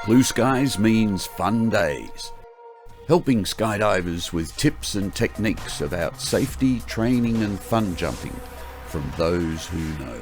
Blue skies means fun days. Helping skydivers with tips and techniques about safety, training and fun jumping from those who know.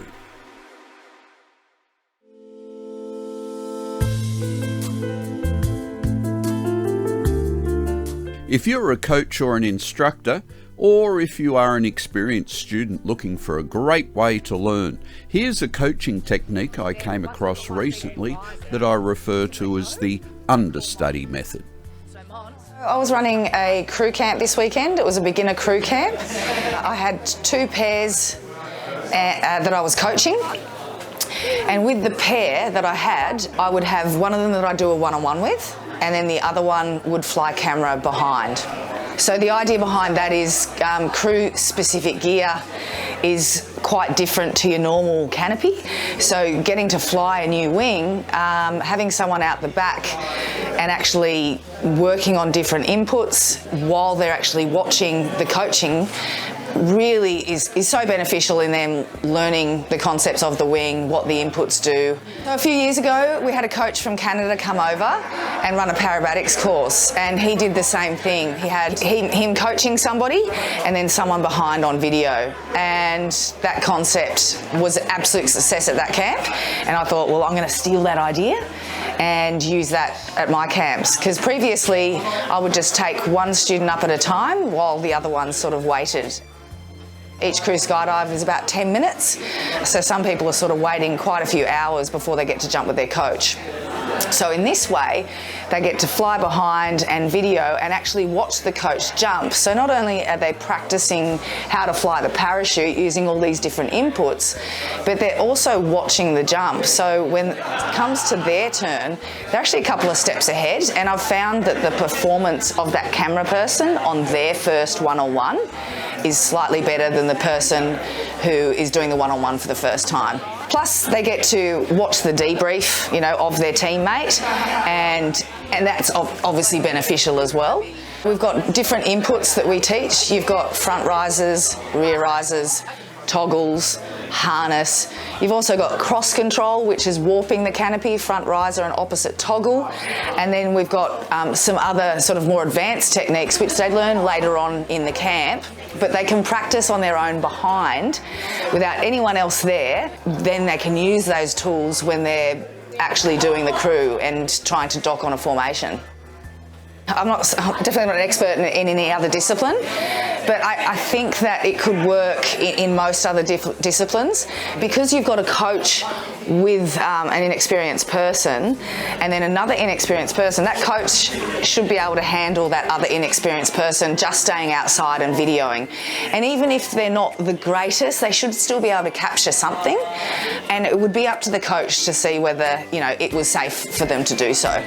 If you're a coach or an instructor, or if you are an experienced student looking for a great way to learn, here's a coaching technique I came across recently that I refer to as the Understudy method. I was running a crew camp this weekend. It was a beginner crew camp. I had two pairs that I was coaching. And with the pair that I had, I would have one of them that I do a one-on-one with, and then the other one would fly camera behind. So the idea behind that is crew-specific gear is quite different to your normal canopy. So getting to fly a new wing, having someone out the back and actually working on different inputs while they're actually watching the coaching really is so beneficial in them learning the concepts of the wing, what the inputs do. So a few years ago, we had a coach from Canada come over and run a parabatics course, and he did the same thing. He had him coaching somebody and then someone behind on video, and that concept was an absolute success at that camp. And I thought, well, I'm going to steal that idea and use that at my camps, because previously I would just take one student up at a time while the other one sort of waited. Each crew skydive is about 10 minutes, so some people are sort of waiting quite a few hours before they get to jump with their coach. So in this way, they get to fly behind and video and actually watch the coach jump. So not only are they practicing how to fly the parachute using all these different inputs, but they're also watching the jump. So when it comes to their turn, they're actually a couple of steps ahead, and I've found that the performance of that camera person on their first one-on-one is slightly better than the person who is doing the one-on-one for the first time. Plus, they get to watch the debrief, of their teammate, and that's obviously beneficial as well. We've got different inputs that we teach. You've got front risers, rear risers, toggles, harness. You've also got cross control, which is warping the canopy, front riser and opposite toggle. And then we've got some other sort of more advanced techniques, which they learn later on in the camp, but they can practice on their own behind without anyone else there. Then they can use those tools when they're actually doing the crew and trying to dock on a formation. I'm definitely not an expert in any other discipline, but I think that it could work in most other disciplines, because you've got a coach with an inexperienced person and then another inexperienced person. That coach should be able to handle that other inexperienced person just staying outside and videoing. And even if they're not the greatest, they should still be able to capture something, and it would be up to the coach to see whether it was safe for them to do so.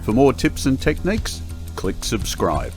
For more tips and techniques, click subscribe.